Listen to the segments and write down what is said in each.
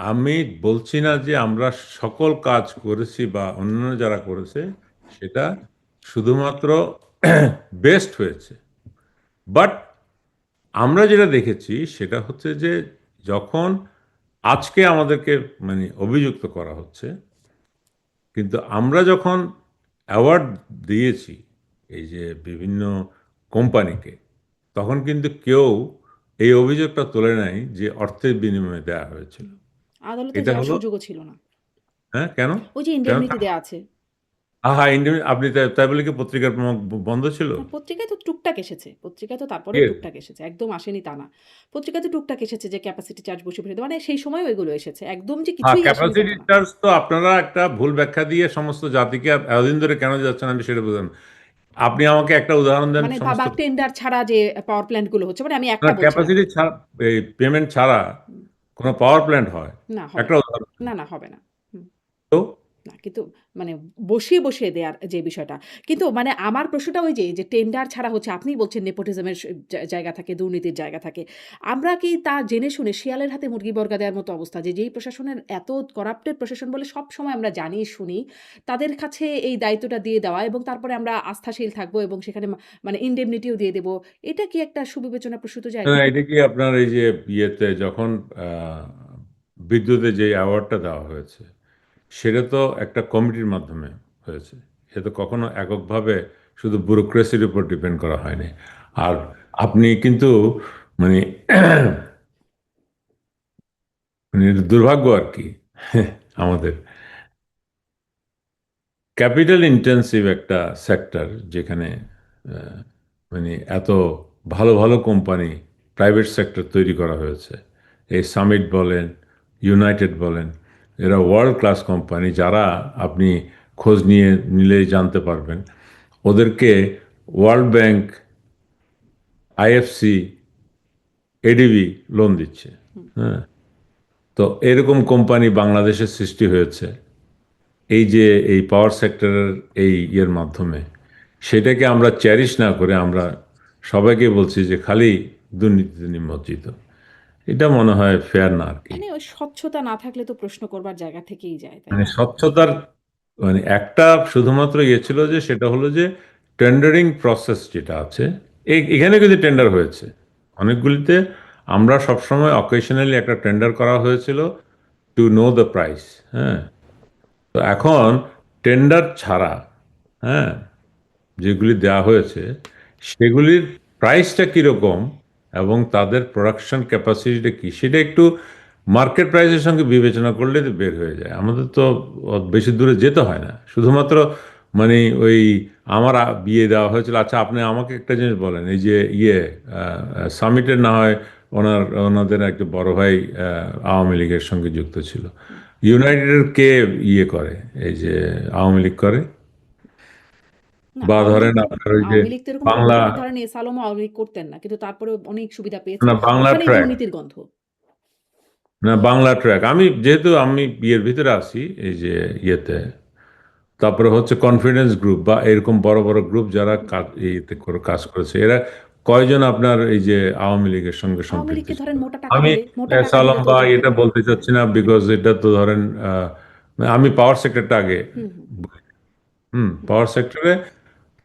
আমি বলছি না যে আমরা সকল কাজ করেছি বা অন্যান্য যারা করেছে সেটা শুধুমাত্র বেস্ট হয়েছে, বাট আমরা যেটা দেখেছি সেটা হচ্ছে যে যখন আজকে আমাদেরকে মানে অভিযুক্ত করা হচ্ছে, কিন্তু আমরা যখন অ্যাওয়ার্ড দিয়েছি এই যে বিভিন্ন কোম্পানিকে, তখন কিন্তু কেউ এই অভিযোগটা তোলে নাই যে অর্থের বিনিময়ে দেওয়া হয়েছিল। আদালতে এটা যাওয়ার হলো, সুযোগও ছিল না। হ্যাঁ কেন, ওই যে কেন ইন্ডেমনিটি দেয়া আছে। আহা ইন্ডিয়া, আপনি তাই তাই বলে কি পত্রিকার বন্ধ ছিল? না, পত্রিকায় তো টুকটাক এসেছে। পত্রিকায় তো তারপরেও কে? টুকটাক এসেছে। একদম আসেনি তা না। পত্রিকায় তো টুকটাক এসেছে যে ক্যাপাসিটি চার্জ বসে, বসে মানে সেই সময়ও এগুলো এসেছে। একদম যে হ্যাঁ, কিছুই আসেনি তা ক্যাপাসিটি তো না। চার্জ তো আপনারা একটা ভুল ব্যাখ্যা দিয়ে সমস্ত জাতিকে এতদিন ধরে কেন যাচ্ছেন আমি সেটা বুঝলাম। আপনি আমাকে একটা উদাহরণ দেন মানে সমস্ত। বা টেন্ডার ছাড়া যে পাওয়ার প্ল্যান্ট গুলো হচ্ছে মানে আমি একটা আপনার বলছি ক্যাপাসিটি মাত্র। ছাড়া, এই পেমেন্ট ছাড়া কোনো পাওয়ার প্ল্যান্ট হয়? না হবে একটা না। উদাহরণ দেন। না, না হবে না। হুম। তো না কিন্তু মানে বসিয়ে, বসিয়ে দেয়ার যে বিষয়টা। কিন্তু মানে আমার প্রশ্নটা ওই যে টেন্ডার ছাড়া হচ্ছে আপনিই বলছেন নেপোটিজমের জায়গা থাকে, দুর্নীতির জায়গা থাকে। আমরা কি তা জেনে শুনে শিয়ালের হাতে মুরগি বর্গা দেওয়ার মতো অবস্থা যে যেই প্রশাসনের এত করাপ্টেড প্রশাসন বলে সবসময় আমরা জানি, শুনি, তাদের কাছে এই দায়িত্বটা দিয়ে দেওয়া এবং তারপরে আমরা আস্থাশীল থাকবো এবং সেখানে মানে ইনডেমনিটিও দিয়ে দেব। এটা কি একটা সুবিবেচনা প্রসূত জায়গা? এটা কি আপনার এই যে ইয়েতে যখন আহ, বিদ্যুতে যে অ্যাওয়ার্ডটা দেওয়া হয়েছে সেটা তো একটা কমিটির মাধ্যমে হয়েছে। এটা তো কখনো এককভাবে শুধু ব্যুরোক্রেসির উপর ডিপেন্ড করা হয়নি। আর আপনি কিন্তু মানে মানে এটা দুর্ভাগ্য আর কি আমাদের ক্যাপিটাল ইন্টেন্সিভ একটা সেক্টর যেখানে আহ, মানে এত ভালো ভালো কোম্পানি প্রাইভেট সেক্টর তৈরি করা হয়েছে। এই সামিট বলেন, ইউনাইটেড বলেন, এরা ওয়ার্ল্ড ক্লাস কোম্পানি যারা আপনি খোঁজ নিয়ে নিলেই জানতে পারবেন। ওদেরকে world bank, IFC, ADB loan দিচ্ছে। হুম। হ্যাঁ, তো এরকম কোম্পানি বাংলাদেশে সৃষ্টি হয়েছে এই যে এই পাওয়ার সেক্টরের এই ইয়ের মাধ্যমে। সেটাকে আমরা চ্যারিশ না করে আমরা সবাইকে বলছি যে খালি দুর্নীতিতে নিমজ্জিত। এটা মনে হয় ফেয়ার না আর কি। মানে ওই স্বচ্ছতা না থাকলে তো প্রশ্ন করবার জায়গা থেকেই যায়, তাই মানে না? স্বচ্ছতার মানে একটা শুধুমাত্র ইয়ে ছিল যে সেটা হলো যে টেন্ডারিং প্রসেস যেটা আছে, এখানে কিন্তু টেন্ডার হয়েছে অনেকগুলিতে। আমরা সবসময় অকেশনালি একটা টেন্ডার করা হয়েছিল টু নো দ্য প্রাইস। হ্যাঁ, তো এখন টেন্ডার ছাড়া, হ্যাঁ, যেগুলি দেওয়া হয়েছে সেগুলির প্রাইসটা কীরকম এবং তাদের প্রোডাকশন ক্যাপাসিটিটা কী সেটা একটু মার্কেট প্রাইসের সঙ্গে বিবেচনা করলে তো বের হয়ে যায়। আমাদের তো বেশি দূরে যেতে হয় না, শুধুমাত্র মানে ওই আমার বিয়ে দেওয়া হয়েছিল। আচ্ছা আপনি আমাকে একটা জিনিস বলেন, এই যে সামিটের না হয় ওনাদের একটা বড় ভাই আওয়ামী লীগের সঙ্গে যুক্ত ছিল। হুম। ইউনাইটেডের কে ইয়ে করে, এই যে আওয়ামী লীগ করে, না, বা আওয়ামী লীগ ধরেন আপনার ওই যে আওয়ামী লীগ তো এরকম বাংলা, করতো না। ধরেন এস আলমও আওয়ামী লীগ করতেন না। কিন্তু তারপরেও অনেক সুবিধা পেয়েছে। না বাংলা ওখানেই ট্র্যাক, দুর্নীতির গন্ধ। না বাংলা ট্র্যাক, আমি যেহেতু আমি ইয়ের ভিতরে আছি এই যে ইয়েতে, তারপরে হচ্ছে কনফিডেন্স গ্রুপ বা এরকম বড় বড় গ্রুপ যারা হুম। কাজ ইয়েতে করে কাজ করেছে, এরা কয়জন আপনার এই যে আওয়ামী লীগের সঙ্গে আওয়ামী সম্পৃক্ত লীগকে ছিল? ধরেন আমি মোটা টাকা দিলে সালম তো বা জানতে এটা পারে। বলতে চাচ্ছি না, বিকজ এটা তো ধরেন আমি পাওয়ার সেক্টরটা আগে, হুম, হুম, হুম। পাওয়ার সেক্টরে,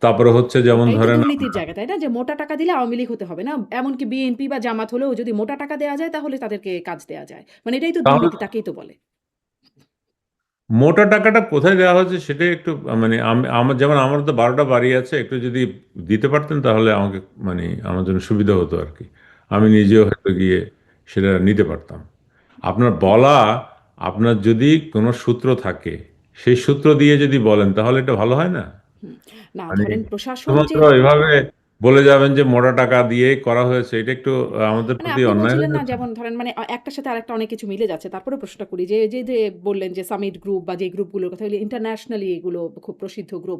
তারপরে হচ্ছে যেমন ওটাই তো ধরেন দুর্নীতির জায়গা, তাই না? যে মোটা টাকা দিলে আওয়ামী লীগ হতে হবে না। এমনকি বিএনপি বা জামাত হলেও যদি মোটা টাকা দেয়া যায় তাহলে তাদেরকে কাজ দেয়া যায়। মানে এটাই তো তাহলে দুর্নীতি, তাকেই তো বলে। মোটা টাকাটা কোথায় দেওয়া হচ্ছে সেটাই একটু মানে আমার যেমন আমার তো 12টা বাড়ি আছে, একটু যদি দিতে পারতেন তাহলে আমাকে মানে আমার জন্য সুবিধা হতো আর কি। আমি নিজেও হয়তো গিয়ে সেটা নিতে পারতাম। আপনার বলা, আপনার যদি কোনো সূত্র থাকে সেই সূত্র দিয়ে যদি বলেন তাহলে এটা ভালো হয় না? হুম। না মানে ধরেন প্রশাসন যে শুধুমাত্র এভাবে বলে যাবেন যে মোটা টাকা দিয়ে করা হয়েছে, এটা একটু আমাদের মানে প্রতি আপনি অন্যায় বলছিলেন হয়ে না যাচ্ছে না? যেমন ধরেন মানে একটার সাথে আরেকটা অনেক কিছু মিলে যাচ্ছে। তারপরে প্রশ্নটা করি যে বললেন যে সামিট গ্রুপ বা যে গ্রুপগুলোর কথা বলি ইন্টারন্যাশনালি এগুলো খুব প্রসিদ্ধ গ্রুপ।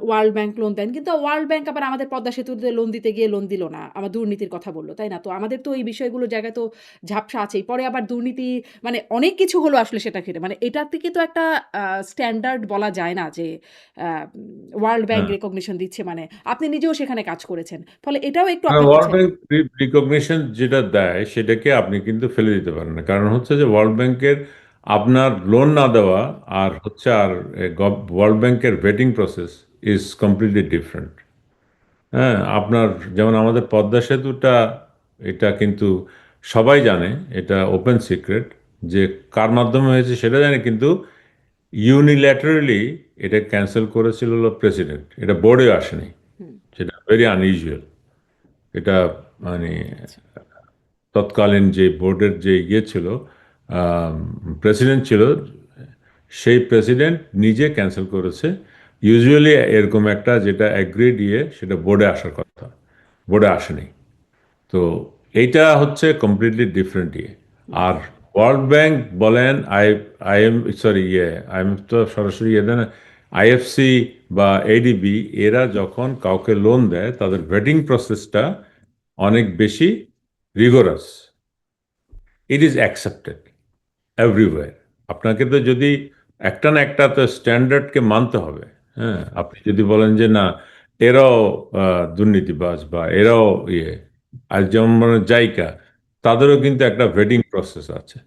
ওয়ার্ল্ড ব্যাংক লোন দেন। কিন্তু ওয়ার্ল্ড ব্যাংক আবার আমাদের পদ্মা সেতুতে লোন দিতে গিয়ে লোন দিল না। আমার দুর্নীতির কথা বলল। তাই না? তো আমাদের তো এই বিষয়গুলোর জায়গায় তো ঝাপসা আছেই। পরে আবার দুর্নীতি মানে অনেক কিছু হলো আসলে সেটা ঘিরে। মানে এটার থেকে তো একটা স্ট্যান্ডার্ড বলা যায় না যে ওয়ার্ল্ড ব্যাংক হ্যাঁ, রিকগনিশন দিচ্ছে মানে। আপনি নিজেও সেখানে কাজ করেছেন। ফলে এটাও একটু আর আপনার ওয়ার্ল্ড কাছে ব্যাংক রিকগনিশন যেটা দেয় সেটাকে আপনি কিন্তু ফেলে দিতে পারেন না, কারণ হচ্ছে যে ওয়ার্ল্ড ব্যাংকের আপনার লোন না দেওয়া আর হচ্ছে আর ওয়ার্ল্ড ব্যাংকের vetting process is completely different. হ্যাঁ, আপনার যেমন আমাদের পদ্মা সেতুটা, এটা কিন্তু সবাই জানে, এটা ওপেন সিক্রেট যে কার মাধ্যমে হয়েছে সেটা জানে, কিন্তু ইউনিল্যাটারালি এটা ক্যান্সেল করেছিল হলো প্রেসিডেন্ট, এটা বোর্ডে আসেনি, হুম, সেটা ভেরি আনইউজুয়াল। এটা মানে আচ্ছা। তৎকালীন যে বোর্ডের যে ইয়ে ছিল, প্রেসিডেন্ট ছিল, সেই প্রেসিডেন্ট নিজে ক্যান্সেল করেছে। ইউজুয়ালি এরকম একটা যেটা অ্যাগ্রিড ইয়ে সেটা বোর্ডে আসার কথা, বোর্ডে আসেনি। তো এইটা হচ্ছে কমপ্লিটলি ডিফারেন্ট ইয়ে। হুম, আর ওয়ার্ল্ড ব্যাংক বলেন, আই এম সরি আইএম তো সরাসরি ইয়ে দেয় না, আইএফসি বা এডিবি, এরা যখন কাউকে লোন দেয় তাদের ভেটিং প্রসেসটা অনেক বেশি rigorous. It is accepted everywhere. আপনাকে তো যদি একটা না একটা তো স্ট্যান্ডার্ডকে মানতে হবে। হ্যাঁ, আপনি যদি বলেন যে না, এরাও দুর্নীতিবাজ বা এরাও ইয়ে, আর যেমন মানে জাইকা, তাদেরও কিন্তু একটা ভেটিং প্রসেস আছে।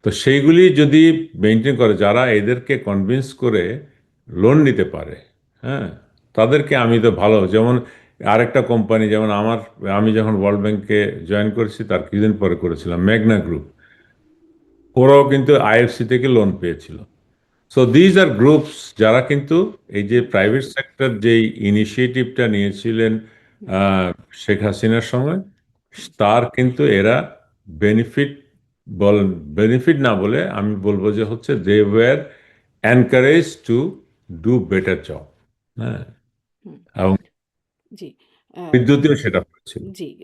তো সেইগুলি যদি মেনটেন করে, যারা এদেরকে কনভিন্স করে লোন নিতে পারে, হ্যাঁ, তাদেরকে আমি তো ভালো, যেমন আরেকটা কোম্পানি, যেমন আমি যখন ওয়ার্ল্ড ব্যাংকে জয়েন করেছি তার কিছুদিন পরে করেছিলাম মেঘনা গ্রুপ, ওরাও কিন্তু আইএফসি থেকে লোন পেয়েছিল। সো দিজ আর গ্রুপস যারা কিন্তু এই যে প্রাইভেট সেক্টর যেই ইনিশিয়েটিভটা নিয়েছিলেন আহ, শেখ হাসিনার সময়, তার কিন্তু এরা বেনিফিট বল বেনিফিট না বলে আমি বলবো যে হচ্ছে they were encourage to do better job. হ্যাঁ, হুম, এবং জি, আ বিদ্যুতেও সেটা হয়েছিল। জি।